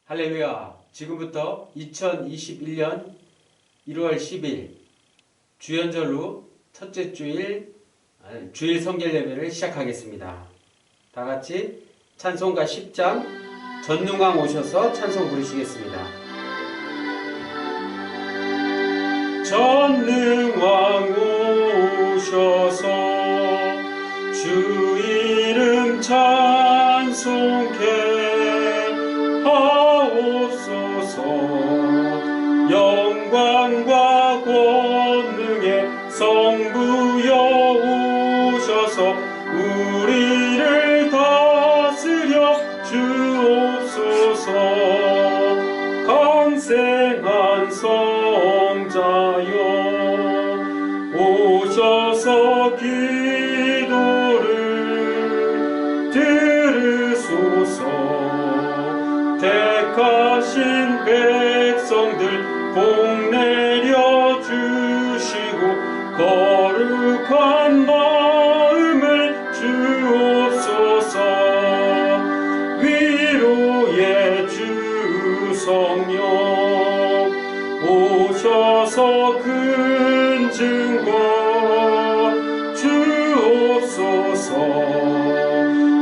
할렐루야. 지금부터 2021년 1월 10일 주연절로 첫째 주일 성결 예배를 시작하겠습니다. 다 같이 찬송가 10장 전능왕 오셔서 찬송 부르시겠습니다. 전능왕 오셔서 주 이름 찬송해 하옵소서. 영광과 권능의 성부여 오셔서 우리를 다스려 주옵소서. 강생한 성자여 오셔서 기도를 들으소서. 택하신 백성들 복 내려 주시고 거룩한 마음을 주옵소서. 위로의 주 성령 오셔서 큰 증거 주옵소서.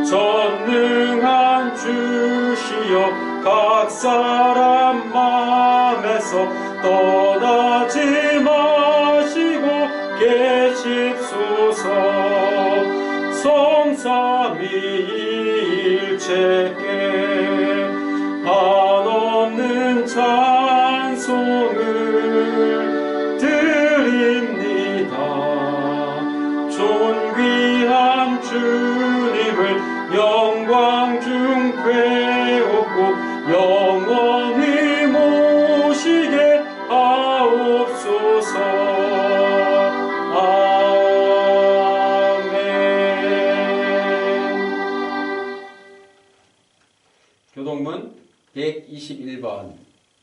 전능한 주시여 각 사람 맘에서 떠나지 마시고 계십소서. 성삼위일체께 한없는 찬송을 드립니다. 존귀한 주님을 영광 중 배웠고 영원히 모시게 하옵소서. 아멘. 교독문 121번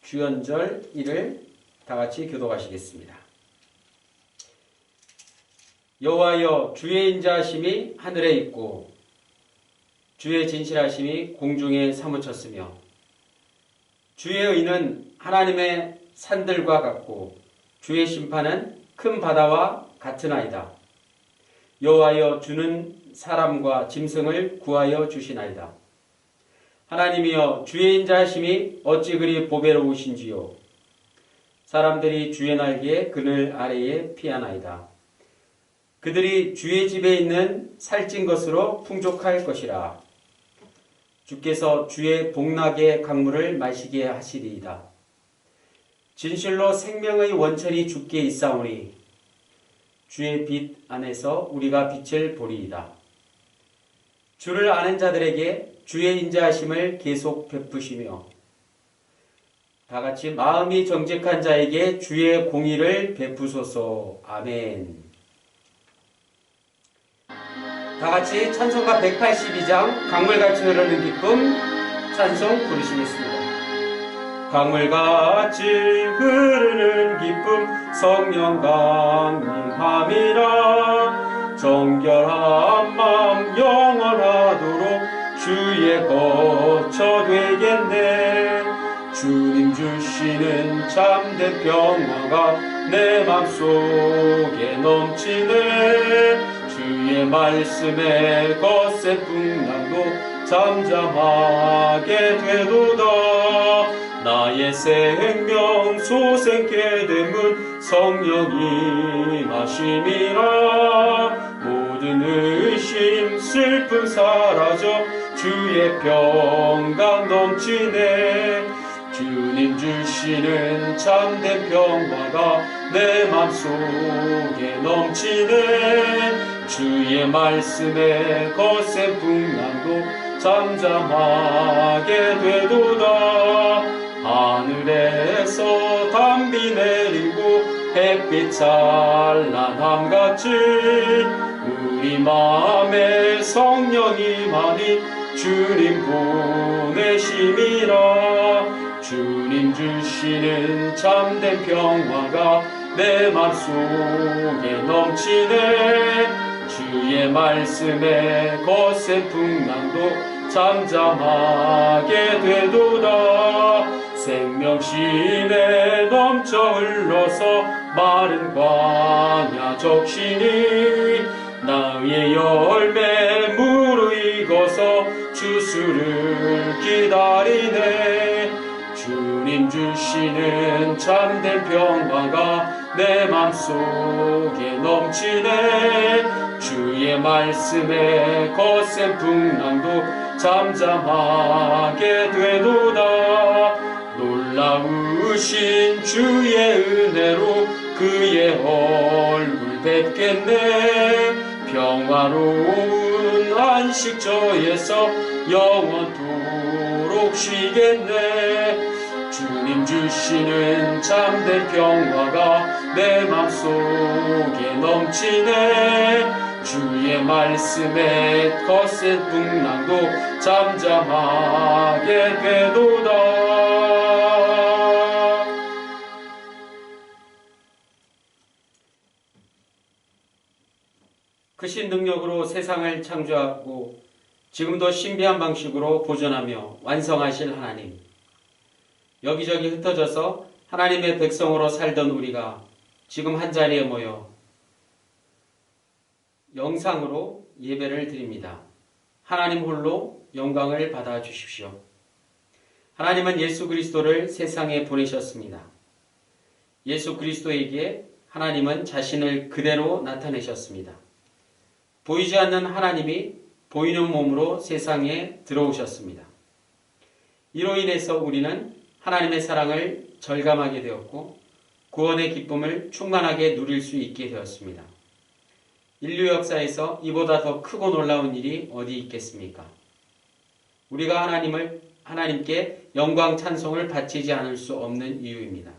주연절 1을 다같이 교독하시겠습니다. 여호와여, 주의 인자하심이 하늘에 있고 주의 진실하심이 공중에 사무쳤으며 주의 의는 하나님의 산들과 같고 주의 심판은 큰 바다와 같으나이다. 여호와여, 주는 사람과 짐승을 구하여 주시나이다. 하나님이여, 주의 인자하심이 어찌 그리 보배로우신지요. 사람들이 주의 날개에 그늘 아래에 피하나이다. 그들이 주의 집에 있는 살찐 것으로 풍족할 것이라. 주께서 주의 복락의 강물을 마시게 하시리이다. 진실로 생명의 원천이 주께 있사오니 주의 빛 안에서 우리가 빛을 보리이다. 주를 아는 자들에게 주의 인자하심을 계속 베푸시며 다같이 마음이 정직한 자에게 주의 공의를 베푸소서. 아멘. 다같이 찬송가 182장 강물같이 흐르는 기쁨 찬송 부르시겠습니다. 강물같이 흐르는 기쁨 성령 강림함이라. 정결한 마음 영원하도록 주의 거처 되겠네. 주님 주시는 참된 평화가 내 맘속에 넘치네. 주의 말씀에 거센 풍랑도 잠잠하게 되도다. 나의 생명 소생케 되문 성령이 마심이라. 모든 의심 슬픔 사라져 주의 평강 넘치네. 주님 주시는 참된 평화가 내 맘속에 넘치네. 주의 말씀에 거센 풍랑도 잠잠하게 되도다. 하늘에서 담비 내리고 햇빛 찬란함같이 우리 마음에 성령이 많이 주님 보내심이라. 주님 주시는 참된 평화가 내 맘속에 넘치네. 주의 말씀에 거센 풍랑도 잠잠하게 되도다. 생명신에 넘쳐 흘러서 마른 광야 적시니 나의 열매 무르익어서 주수를 기다리네. 주님 주시는 참된 평화가 내 맘속에 넘치네. 주의 말씀에 거센 풍랑도 잠잠하게 되도다. 놀라우신 주의 은혜로 그의 얼굴 뵙겠네. 평화로운 안식처에서 영원토록 쉬겠네. 주님 주시는 참된 평화가 내 맘속에 넘치네. 주의 말씀에 거센 풍랑도 잠잠하게 되도다. 크신 능력으로 세상을 창조하고 지금도 신비한 방식으로 보존하며 완성하실 하나님, 여기저기 흩어져서 하나님의 백성으로 살던 우리가 지금 한자리에 모여 영상으로 예배를 드립니다. 하나님 홀로 영광을 받아 주십시오. 하나님은 예수 그리스도를 세상에 보내셨습니다. 예수 그리스도에게 하나님은 자신을 그대로 나타내셨습니다. 보이지 않는 하나님이 보이는 몸으로 세상에 들어오셨습니다. 이로 인해서 우리는 하나님의 사랑을 절감하게 되었고 구원의 기쁨을 충만하게 누릴 수 있게 되었습니다. 인류 역사에서 이보다 더 크고 놀라운 일이 어디 있겠습니까? 우리가 하나님께 영광 찬송을 바치지 않을 수 없는 이유입니다.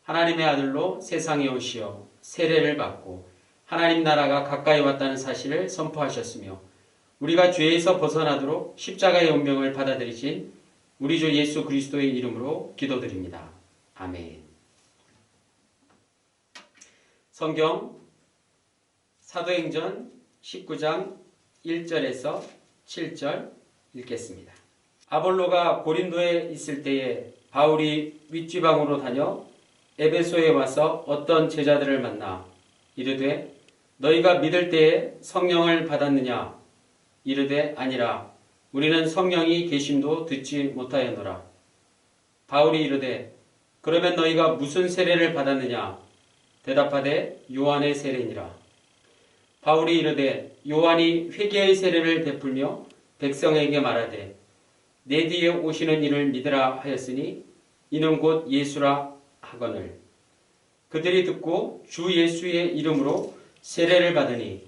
하나님의 아들로 세상에 오시어 세례를 받고 하나님 나라가 가까이 왔다는 사실을 선포하셨으며 우리가 죄에서 벗어나도록 십자가의 운명을 받아들이신 우리 주 예수 그리스도의 이름으로 기도드립니다. 아멘. 성경 사도행전 19장 1절에서 7절 읽겠습니다. 아볼로가 고린도에 있을 때에 바울이 윗지방으로 다녀 에베소에 와서 어떤 제자들을 만나 이르되 너희가 믿을 때에 성령을 받았느냐? 이르되 아니라 우리는 성령이 계심도 듣지 못하였노라. 바울이 이르되 그러면 너희가 무슨 세례를 받았느냐? 대답하되 요한의 세례니라. 바울이 이르되 요한이 회개의 세례를 베풀며 백성에게 말하되 내 뒤에 오시는 이를 믿으라 하였으니 이는 곧 예수라 하거늘. 그들이 듣고 주 예수의 이름으로 세례를 받으니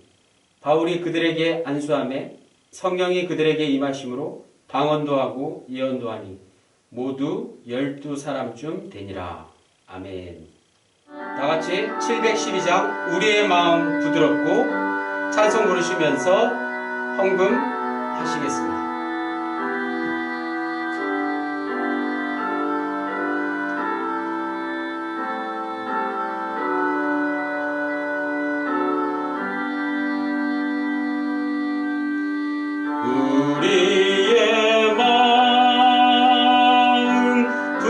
바울이 그들에게 안수하매 성령이 그들에게 임하심으로 방언도 하고 예언도 하니 모두 12사람쯤 되니라. 아멘. 다같이 712장 우리의 마음 부드럽고 찬송 부르시면서 헌금하시겠습니다. 우리의 마음 부드럽고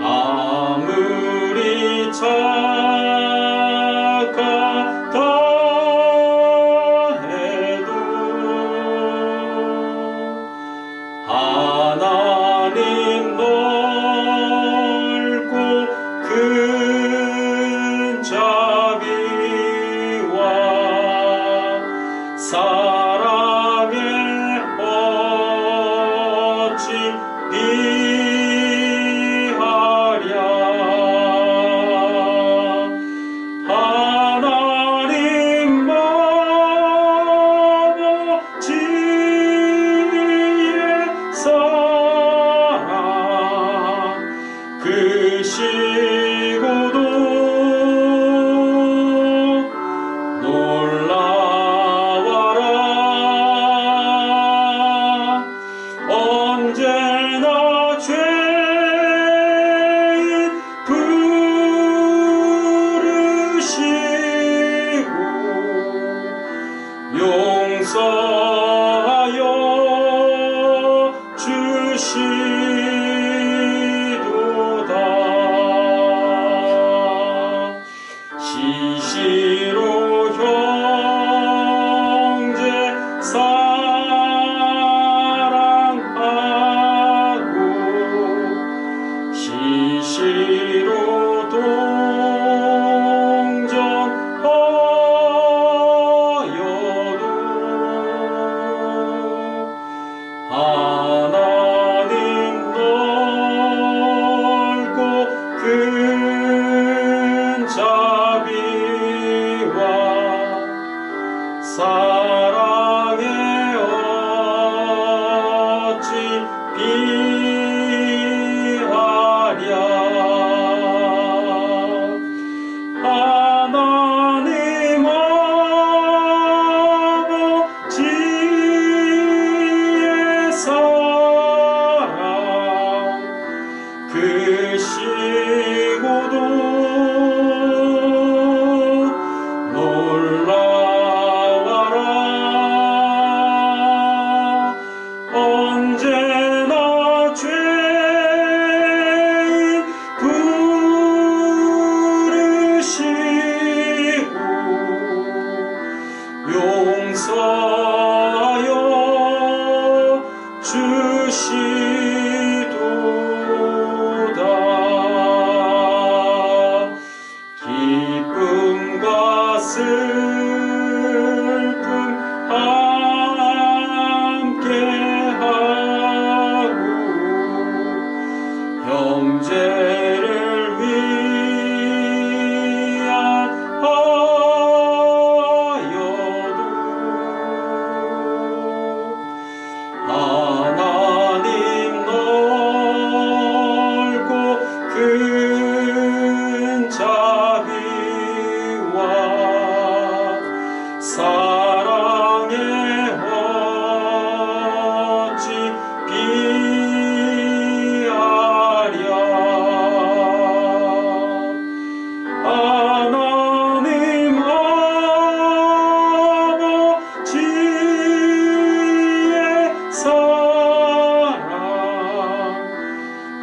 아무리 착한 시시로 형제 사랑하고 시시로 동정하여도 하나님 넓고 큰 자비와 사랑에 어찌 비하랴. 하나님 아버지의 사랑 크시고도 놀라워라. 언제나 죄인 부르시고 용서하여 주시도다. 기쁨과 슬픔 함께하고 형제를 위한 하여도 하나님 넓고 큰 자비와 사랑에 어찌 비하랴. 하나님 아버지의 사랑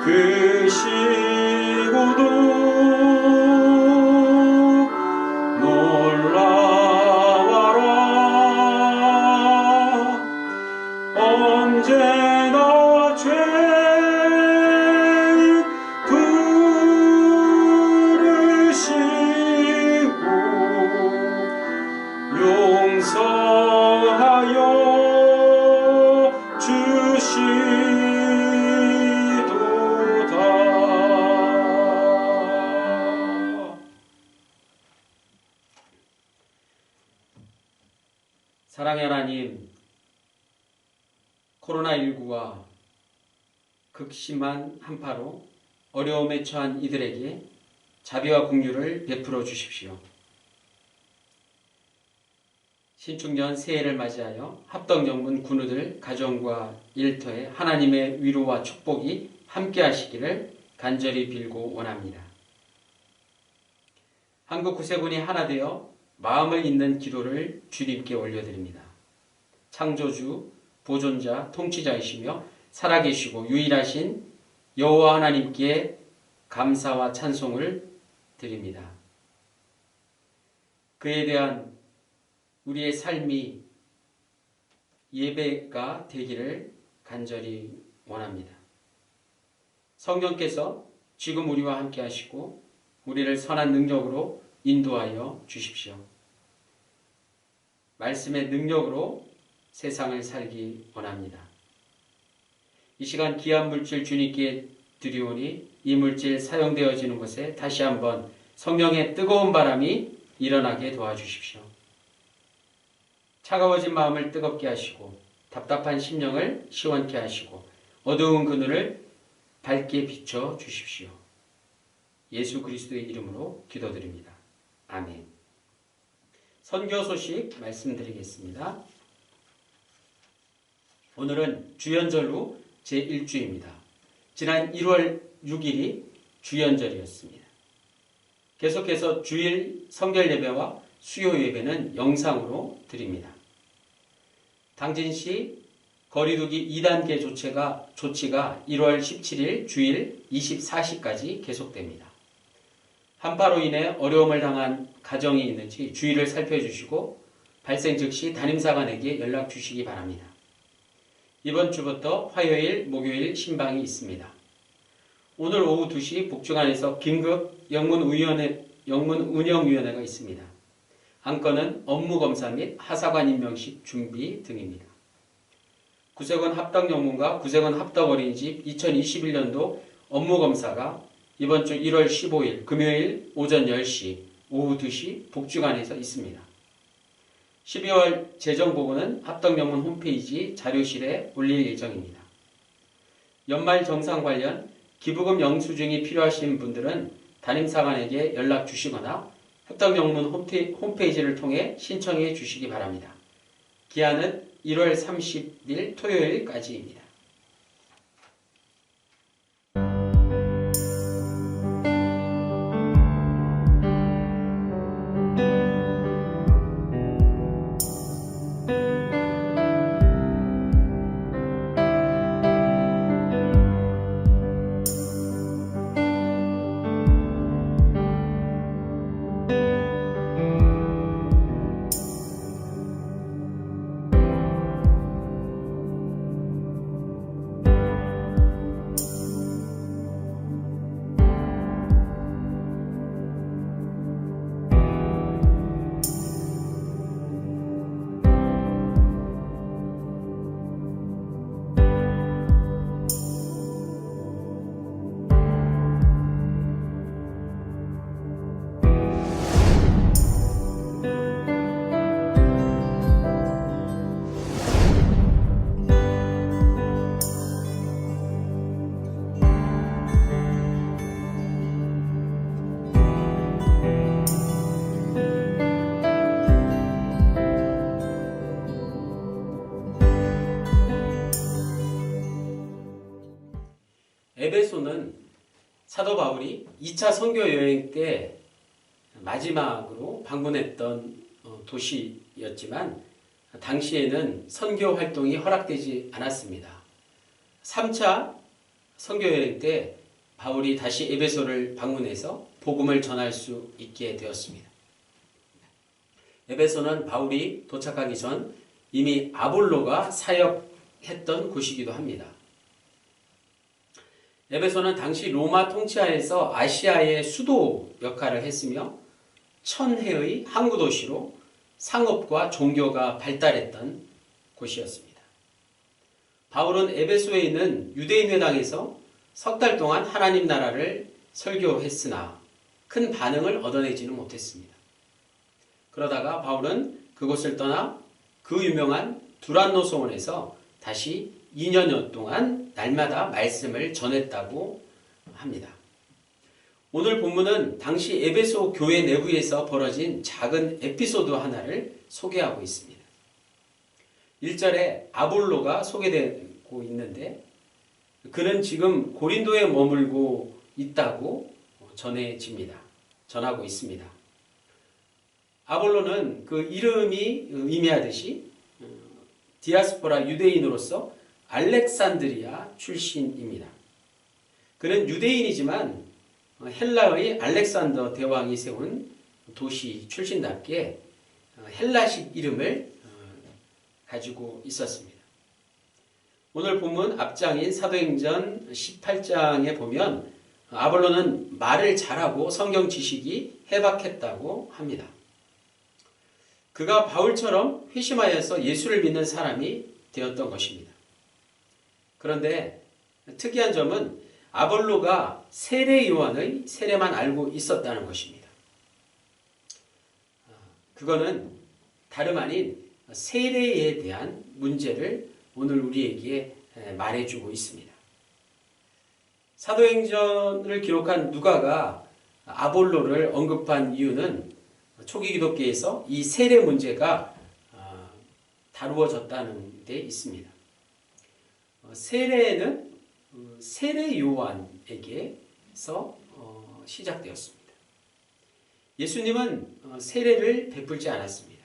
크시고도 놀라워라. 언제나 죄인 부르시고 용서하여 주시도다. 사랑의 하나님, 코로나19와 극심한 한파로 어려움에 처한 이들에게 자비와 긍휼을 베풀어 주십시오. 신축년 새해를 맞이하여 합덕영문 군우들 가정과 일터에 하나님의 위로와 축복이 함께 하시기를 간절히 빌고 원합니다. 한국 구세군이 하나 되어 마음을 잇는 기도를 주님께 올려드립니다. 창조주, 보존자, 통치자이시며 살아계시고 유일하신 여호와 하나님께 감사와 찬송을 드립니다. 그에 대한 우리의 삶이 예배가 되기를 간절히 원합니다. 성령께서 지금 우리와 함께 하시고 우리를 선한 능력으로 인도하여 주십시오. 말씀의 능력으로 세상을 살기 원합니다. 이 시간 귀한 물질 주님께 드리오니 이 물질 사용되어지는 곳에 다시 한번 성령의 뜨거운 바람이 일어나게 도와주십시오. 차가워진 마음을 뜨겁게 하시고 답답한 심령을 시원케 하시고 어두운 그늘을 밝게 비춰 주십시오. 예수 그리스도의 이름으로 기도드립니다. 아멘. 선교 소식 말씀드리겠습니다. 오늘은 주연절 후 제1주입니다. 지난 1월 6일이 주연절이었습니다. 계속해서 주일 성결 예배와 수요 예배는 영상으로 드립니다. 당진시 거리두기 2단계 조치가 1월 17일 주일 24시까지 계속됩니다. 한파로 인해 어려움을 당한 가정이 있는지 주의를 살펴주시고 발생 즉시 담임사관에게 연락 주시기 바랍니다. 이번 주부터 화요일, 목요일 신방이 있습니다. 오늘 오후 2시 북중안에서 긴급 영문운영위원회가 있습니다. 안건은 업무검사 및 하사관 임명식 준비 등입니다. 구세군 합덕영문과 구세군 합덕어린이집 2021년도 업무검사가 이번 주 1월 15일 금요일 오전 10시, 오후 2시 북중안에서 있습니다. 12월 재정보고는 합덕영문 홈페이지 자료실에 올릴 예정입니다. 연말 정산 관련 기부금 영수증이 필요하신 분들은 담임사관에게 연락 주시거나 합덕영문 홈페이지를 통해 신청해 주시기 바랍니다. 기한은 1월 30일 토요일까지입니다. 에베소는 사도 바울이 2차 선교 여행 때 마지막으로 방문했던 도시였지만 당시에는 선교 활동이 허락되지 않았습니다. 3차 선교 여행 때 바울이 다시 에베소를 방문해서 복음을 전할 수 있게 되었습니다. 에베소는 바울이 도착하기 전 이미 아볼로가 사역했던 곳이기도 합니다. 에베소는 당시 로마 통치하에서 아시아의 수도 역할을 했으며 천혜의 항구 도시로 상업과 종교가 발달했던 곳이었습니다. 바울은 에베소에 있는 유대인 회당에서 석 달 동안 하나님 나라를 설교했으나 큰 반응을 얻어내지는 못했습니다. 그러다가 바울은 그곳을 떠나 그 유명한 두란노 소원에서 다시 2년여 동안 날마다 말씀을 전했다고 합니다. 오늘 본문은 당시 에베소 교회 내부에서 벌어진 작은 에피소드 하나를 소개하고 있습니다. 1절에 아볼로가 소개되고 있는데 그는 지금 고린도에 머물고 있다고 전하고 있습니다. 아볼로는 그 이름이 의미하듯이 디아스포라 유대인으로서 알렉산드리아 출신입니다. 그는 유대인이지만 헬라의 알렉산더 대왕이 세운 도시 출신답게 헬라식 이름을 가지고 있었습니다. 오늘 본문 앞장인 사도행전 18장에 보면 아볼로는 말을 잘하고 성경 지식이 해박했다고 합니다. 그가 바울처럼 회심하여서 예수를 믿는 사람이 되었던 것입니다. 그런데 특이한 점은 아볼로가 세례 요한의 세례만 알고 있었다는 것입니다. 그거는 다름 아닌 세례에 대한 문제를 오늘 우리에게 말해주고 있습니다. 사도행전을 기록한 누가가 아볼로를 언급한 이유는 초기 기독교에서 이 세례 문제가 다루어졌다는 데 있습니다. 세례는 세례 요한에게서 시작되었습니다. 예수님은 세례를 베풀지 않았습니다.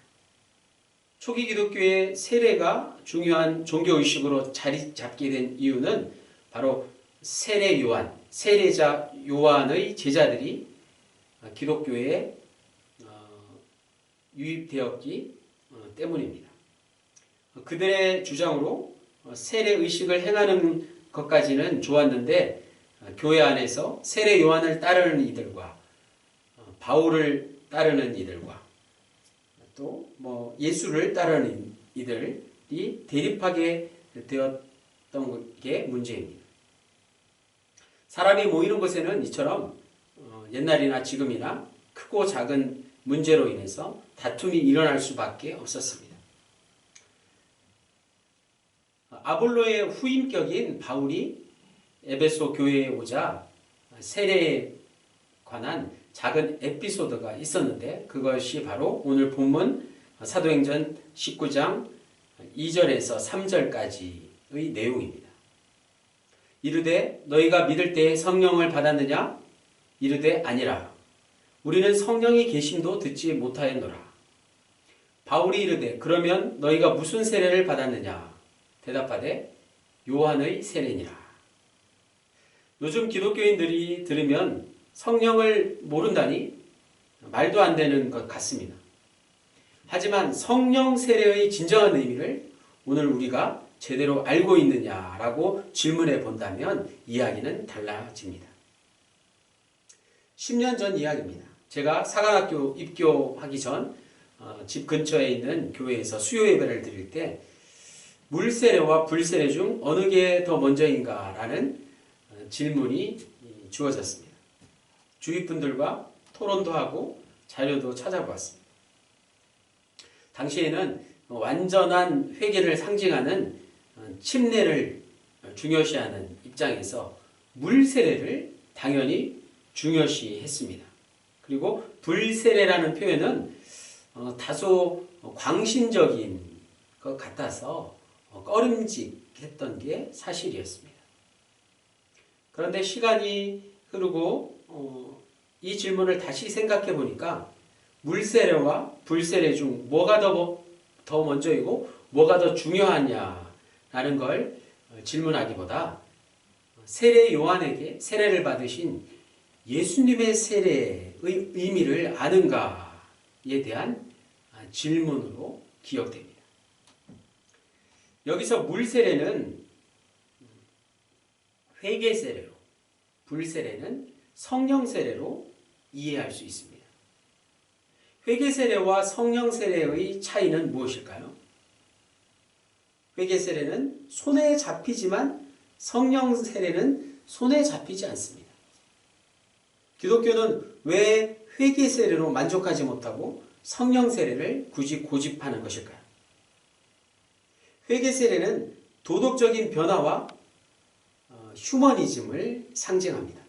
초기 기독교의 세례가 중요한 종교의식으로 자리 잡게 된 이유는 바로 세례 요한, 세례자 요한의 제자들이 기독교에 유입되었기 때문입니다. 그들의 주장으로 세례 의식을 행하는 것까지는 좋았는데 교회 안에서 세례 요한을 따르는 이들과 바울을 따르는 이들과 또 예수를 따르는 이들이 대립하게 되었던 게 문제입니다. 사람이 모이는 곳에는 이처럼 옛날이나 지금이나 크고 작은 문제로 인해서 다툼이 일어날 수밖에 없었습니다. 아볼로의 후임격인 바울이 에베소 교회에 오자 세례에 관한 작은 에피소드가 있었는데 그것이 바로 오늘 본문 사도행전 19장 2절에서 3절까지의 내용입니다. 이르되 너희가 믿을 때에 성령을 받았느냐? 이르되 아니라. 우리는 성령이 계심도 듣지 못하였노라. 바울이 이르되 그러면 너희가 무슨 세례를 받았느냐? 대답하되 요한의 세례니라. 요즘 기독교인들이 들으면 성령을 모른다니 말도 안 되는 것 같습니다. 하지만 성령 세례의 진정한 의미를 오늘 우리가 제대로 알고 있느냐라고 질문해 본다면 이야기는 달라집니다. 10년 전 이야기입니다. 제가 사관학교 입교하기 전 집 근처에 있는 교회에서 수요 예배를 드릴 때 물세례와 불세례 중 어느 게 더 먼저인가라는 질문이 주어졌습니다. 주위 분들과 토론도 하고 자료도 찾아보았습니다. 당시에는 완전한 회개를 상징하는 침례를 중요시하는 입장에서 물세례를 당연히 중요시했습니다. 그리고 불세례라는 표현은 다소 광신적인 것 같아서 꺼림직했던 게 사실이었습니다. 그런데 시간이 흐르고 이 질문을 다시 생각해 보니까 물세례와 불세례 중 뭐가 더 먼저이고 뭐가 더 중요하냐라는 걸 질문하기보다 세례 요한에게 세례를 받으신 예수님의 세례의 의미를 아는가에 대한 질문으로 기억됩니다. 여기서 물세례는 회개 세례로, 불세례는 성령 세례로 이해할 수 있습니다. 회개 세례와 성령 세례의 차이는 무엇일까요? 회개 세례는 손에 잡히지만 성령 세례는 손에 잡히지 않습니다. 기독교는 왜 회개 세례로 만족하지 못하고 성령 세례를 굳이 고집하는 것일까요? 회개 세례는 도덕적인 변화와 휴머니즘을 상징합니다.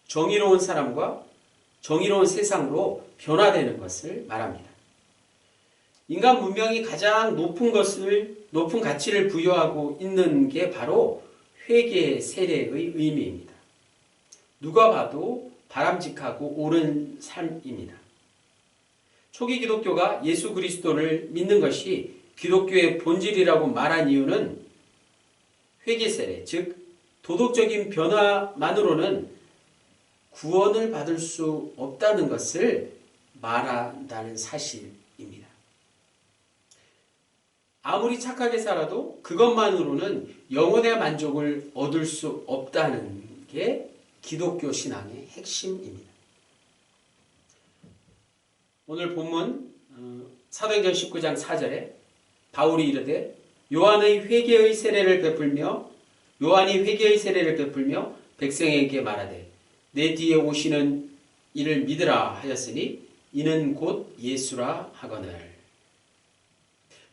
정의로운 사람과 정의로운 세상으로 변화되는 것을 말합니다. 인간 문명이 가장 높은 가치를 부여하고 있는 게 바로 회개 세례의 의미입니다. 누가 봐도 바람직하고 옳은 삶입니다. 초기 기독교가 예수 그리스도를 믿는 것이 기독교의 본질이라고 말한 이유는 회개 세례, 즉 도덕적인 변화만으로는 구원을 받을 수 없다는 것을 말한다는 사실입니다. 아무리 착하게 살아도 그것만으로는 영혼의 만족을 얻을 수 없다는 게 기독교 신앙의 핵심입니다. 오늘 본문 사도행전 19장 4절에 바울이 이르되 요한이 회개의 세례를 베풀며 백성에게 말하되 내 뒤에 오시는 이를 믿으라 하였으니 이는 곧 예수라 하거늘.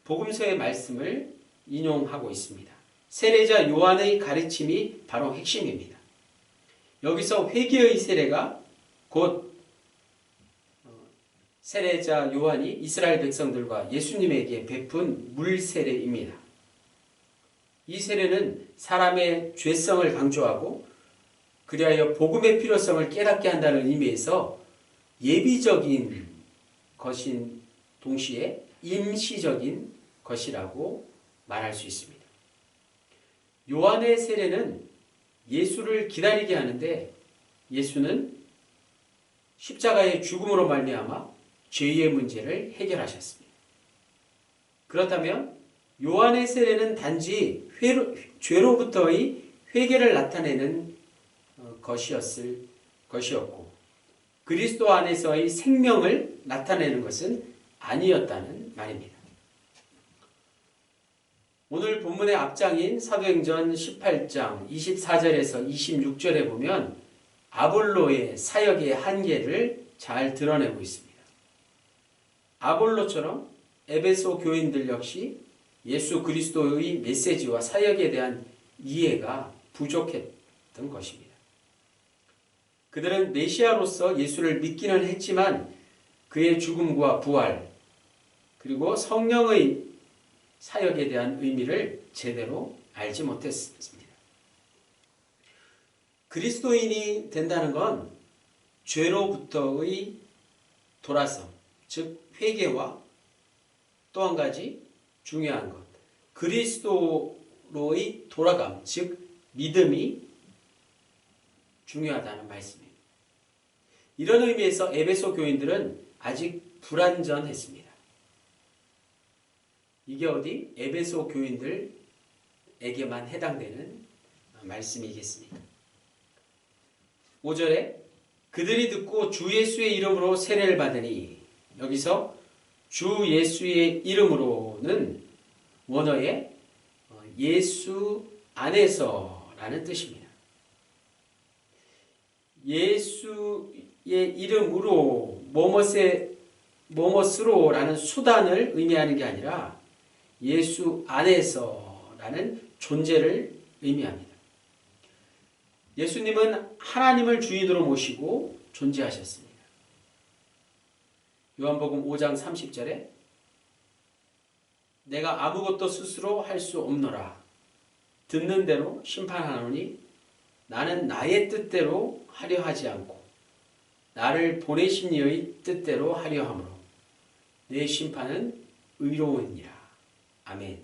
복음서의 말씀을 인용하고 있습니다. 세례자 요한의 가르침이 바로 핵심입니다. 여기서 회개의 세례가 곧 세례자 요한이 이스라엘 백성들과 예수님에게 베푼 물세례입니다. 이 세례는 사람의 죄성을 강조하고 그리하여 복음의 필요성을 깨닫게 한다는 의미에서 예비적인 것인 동시에 임시적인 것이라고 말할 수 있습니다. 요한의 세례는 예수를 기다리게 하는데 예수는 십자가의 죽음으로 말미암아 죄의 문제를 해결하셨습니다. 그렇다면 요한의 세례는 단지 죄로부터의 회개를 나타내는 것이었고 그리스도 안에서의 생명을 나타내는 것은 아니었다는 말입니다. 오늘 본문의 앞장인 사도행전 18장 24절에서 26절에 보면 아볼로의 사역의 한계를 잘 드러내고 있습니다. 아볼로처럼 에베소 교인들 역시 예수 그리스도의 메시지와 사역에 대한 이해가 부족했던 것입니다. 그들은 메시아로서 예수를 믿기는 했지만 그의 죽음과 부활 그리고 성령의 사역에 대한 의미를 제대로 알지 못했습니다. 그리스도인이 된다는 건 죄로부터의 돌아섬, 즉 회개와 또 한 가지 중요한 것, 그리스도로의 돌아감, 즉 믿음이 중요하다는 말씀입니다. 이런 의미에서 에베소 교인들은 아직 불완전했습니다. 이게 어디 에베소 교인들에게만 해당되는 말씀이겠습니다. 5절에 그들이 듣고 주 예수의 이름으로 세례를 받으니, 여기서 주 예수의 이름으로는 원어에 예수 안에서라는 뜻입니다. 예수의 이름으로 뭐뭇으로라는 수단을 의미하는 게 아니라 예수 안에서라는 존재를 의미합니다. 예수님은 하나님을 주인으로 모시고 존재하셨습니다. 요한복음 5장 30절에 내가 아무것도 스스로 할 수 없노라. 듣는 대로 심판하노니 나는 나의 뜻대로 하려 하지 않고 나를 보내신 이의 뜻대로 하려 하므로 내 심판은 의로우니라. 아멘.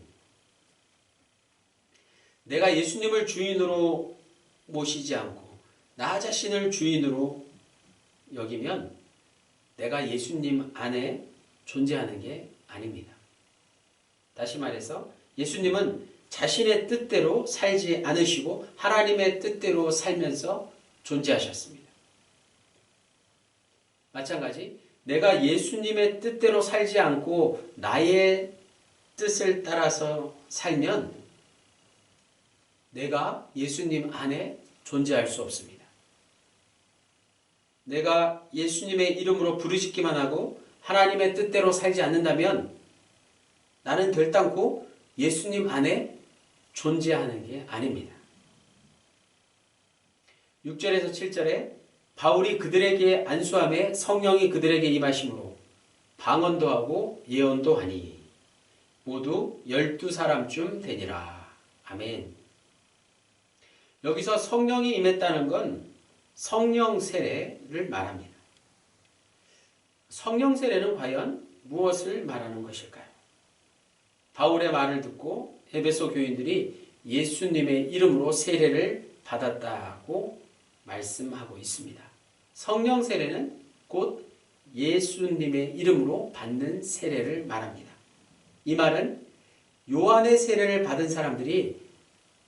내가 예수님을 주인으로 모시지 않고 나 자신을 주인으로 여기면 내가 예수님 안에 존재하는 게 아닙니다. 다시 말해서 예수님은 자신의 뜻대로 살지 않으시고 하나님의 뜻대로 살면서 존재하셨습니다. 마찬가지 내가 예수님의 뜻대로 살지 않고 나의 뜻을 따라서 살면 내가 예수님 안에 존재할 수 없습니다. 내가 예수님의 이름으로 부르짖기만 하고 하나님의 뜻대로 살지 않는다면 나는 결단코 예수님 안에 존재하는 게 아닙니다. 6절에서 7절에 바울이 그들에게 안수함에 성령이 그들에게 임하심으로 방언도 하고 예언도 하니 모두 12사람쯤 되니라. 아멘. 여기서 성령이 임했다는 건 성령 세례를 말합니다. 성령 세례는 과연 무엇을 말하는 것일까요? 바울의 말을 듣고 에베소 교인들이 예수님의 이름으로 세례를 받았다고 말씀하고 있습니다. 성령 세례는 곧 예수님의 이름으로 받는 세례를 말합니다. 이 말은 요한의 세례를 받은 사람들이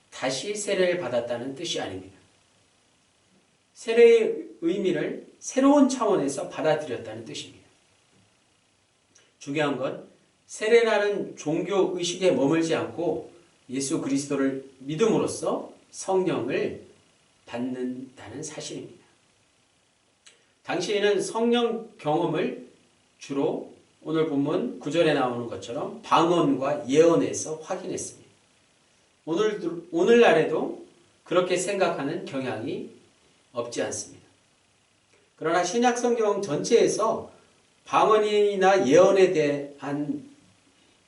다시 세례를 받았다는 뜻이 아닙니다. 세례의 의미를 새로운 차원에서 받아들였다는 뜻입니다. 중요한 건 세례라는 종교 의식에 머물지 않고 예수 그리스도를 믿음으로써 성령을 받는다는 사실입니다. 당시에는 성령 경험을 주로 오늘 본문 9절에 나오는 것처럼 방언과 예언에서 확인했습니다. 오늘날에도 그렇게 생각하는 경향이 없지 않습니다. 그러나 신약 성경 전체에서 방언이나 예언에 대한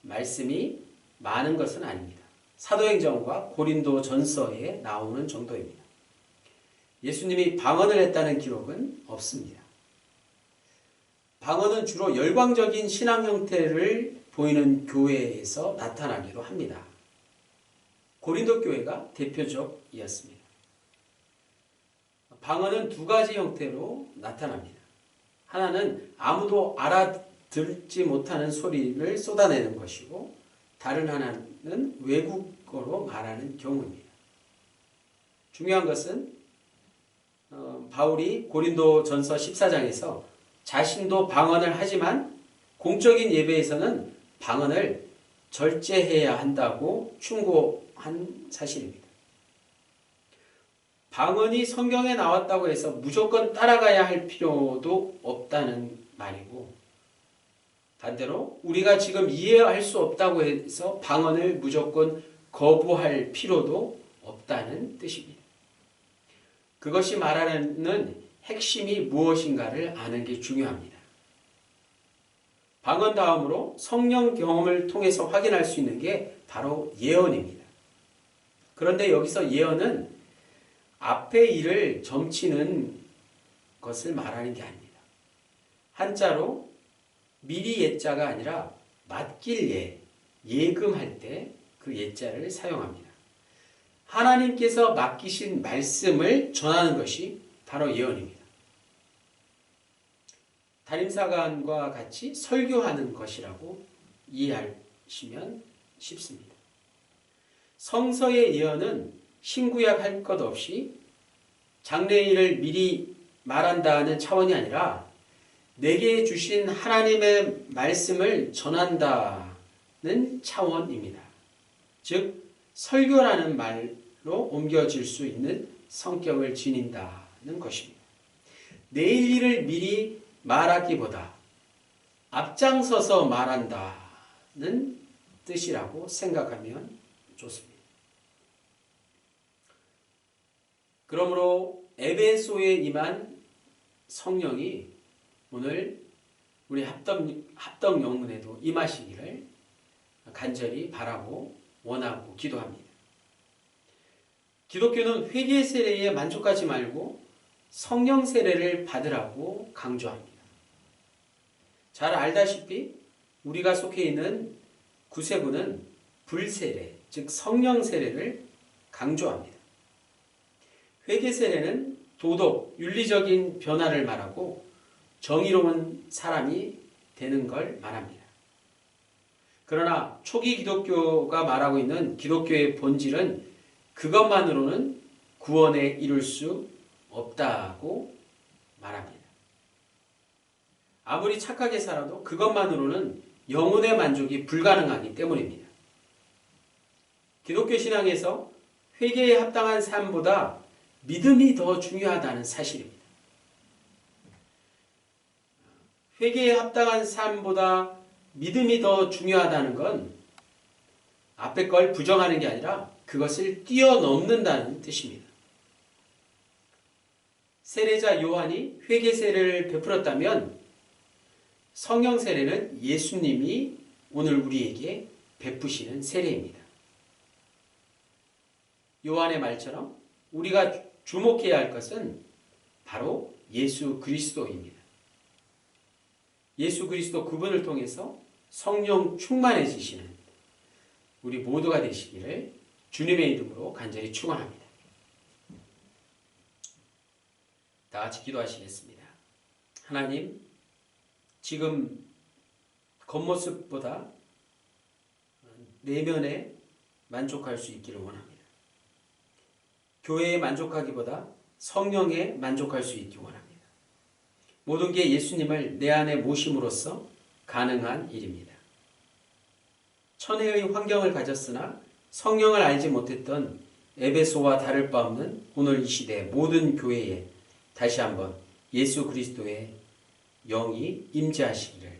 말씀이 많은 것은 아닙니다. 사도행전과 고린도 전서에 나오는 정도입니다. 예수님이 방언을 했다는 기록은 없습니다. 방언은 주로 열광적인 신앙 형태를 보이는 교회에서 나타나기도 합니다. 고린도 교회가 대표적이었습니다. 방언은 두 가지 형태로 나타납니다. 하나는 아무도 알아듣지 못하는 소리를 쏟아내는 것이고 다른 하나는 외국어로 말하는 경우입니다. 중요한 것은 바울이 고린도전서 14장에서 자신도 방언을 하지만 공적인 예배에서는 방언을 절제해야 한다고 충고한 사실입니다. 방언이 성경에 나왔다고 해서 무조건 따라가야 할 필요도 없다는 말이고, 반대로 우리가 지금 이해할 수 없다고 해서 방언을 무조건 거부할 필요도 없다는 뜻입니다. 그것이 말하는 핵심이 무엇인가를 아는 게 중요합니다. 방언 다음으로 성령 경험을 통해서 확인할 수 있는 게 바로 예언입니다. 그런데 여기서 예언은 앞의 일을 점치는 것을 말하는 게 아닙니다. 한자로 미리 예자가 아니라 맡길 예, 예금할 때 그 예자를 사용합니다. 하나님께서 맡기신 말씀을 전하는 것이 바로 예언입니다. 담임사관과 같이 설교하는 것이라고 이해하시면 쉽습니다. 성서의 예언은 신구약 할 것 없이 장래일을 미리 말한다는 차원이 아니라 내게 주신 하나님의 말씀을 전한다는 차원입니다. 즉 설교라는 말로 옮겨질 수 있는 성격을 지닌다는 것입니다. 내일 일을 미리 말하기보다 앞장서서 말한다는 뜻이라고 생각하면 좋습니다. 그러므로 에베소에 임한 성령이 오늘 우리 합덕 영문에도 임하시기를 간절히 바라고 원하고 기도합니다. 기독교는 회개 세례에 만족하지 말고 성령 세례를 받으라고 강조합니다. 잘 알다시피 우리가 속해 있는 구세군은 불세례, 즉 성령 세례를 강조합니다. 회개 세례는 도덕, 윤리적인 변화를 말하고 정의로운 사람이 되는 걸 말합니다. 그러나 초기 기독교가 말하고 있는 기독교의 본질은 그것만으로는 구원에 이룰 수 없다고 말합니다. 아무리 착하게 살아도 그것만으로는 영혼의 만족이 불가능하기 때문입니다. 기독교 신앙에서 회개에 합당한 삶보다 믿음이 더 중요하다는 사실입니다. 회개에 합당한 삶보다 믿음이 더 중요하다는 건 앞에 걸 부정하는 게 아니라 그것을 뛰어넘는다는 뜻입니다. 세례자 요한이 회개 세례를 베풀었다면 성령 세례는 예수님이 오늘 우리에게 베푸시는 세례입니다. 요한의 말처럼 우리가 주목해야 할 것은 바로 예수 그리스도입니다. 예수 그리스도 그분을 통해서 성령 충만해지시는 우리 모두가 되시기를 주님의 이름으로 간절히 축원합니다. 다 같이 기도하시겠습니다. 하나님, 지금 겉모습보다 내면에 만족할 수 있기를 원합니다. 교회에 만족하기보다 성령에 만족할 수 있기 원합니다. 모든 게 예수님을 내 안에 모심으로써 가능한 일입니다. 천혜의 환경을 가졌으나 성령을 알지 못했던 에베소와 다를 바 없는 오늘 이 시대 모든 교회에 다시 한번 예수 그리스도의 영이 임재하시기를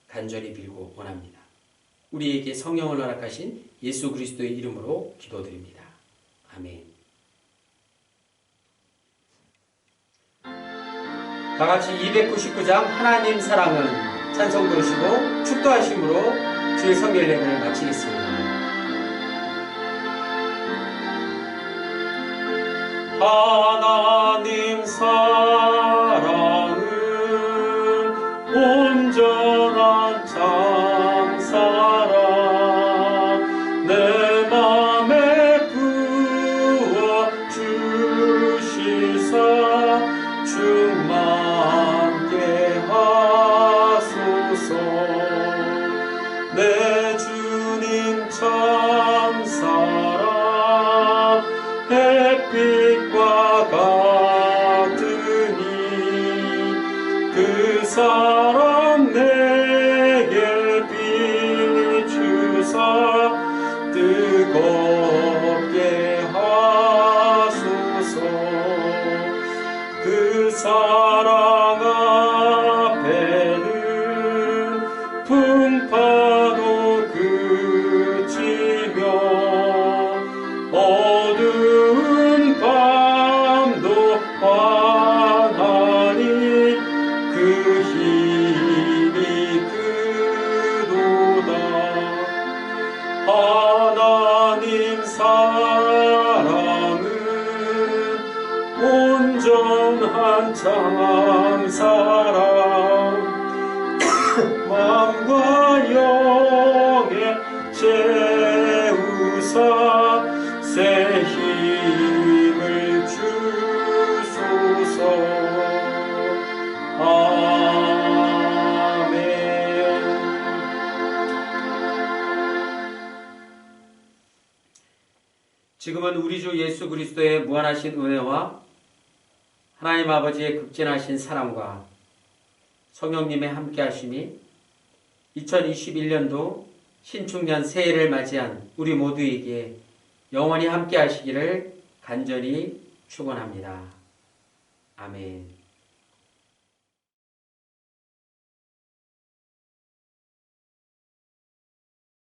간절히 빌고 원합니다. 우리에게 성령을 허락하신 예수 그리스도의 이름으로 기도드립니다. 아멘. 다 같이 299장 하나님 사랑은 찬송 부르시고 축도하심으로 주의 성결 예배를 마치겠습니다. 하나님 사랑은 온전한 참 사랑 내 맘에 부어 주시사 충만케 참 사랑 마음과 영에 채우사 새 힘을 주소서. 아멘. 지금은 우리 주 예수 그리스도의 무한하신 은혜와 하나님 아버지의 극진하신 사랑과 성령님의 함께하심이 2021년도 신축년 새해를 맞이한 우리 모두에게 영원히 함께하시기를 간절히 축원합니다. 아멘.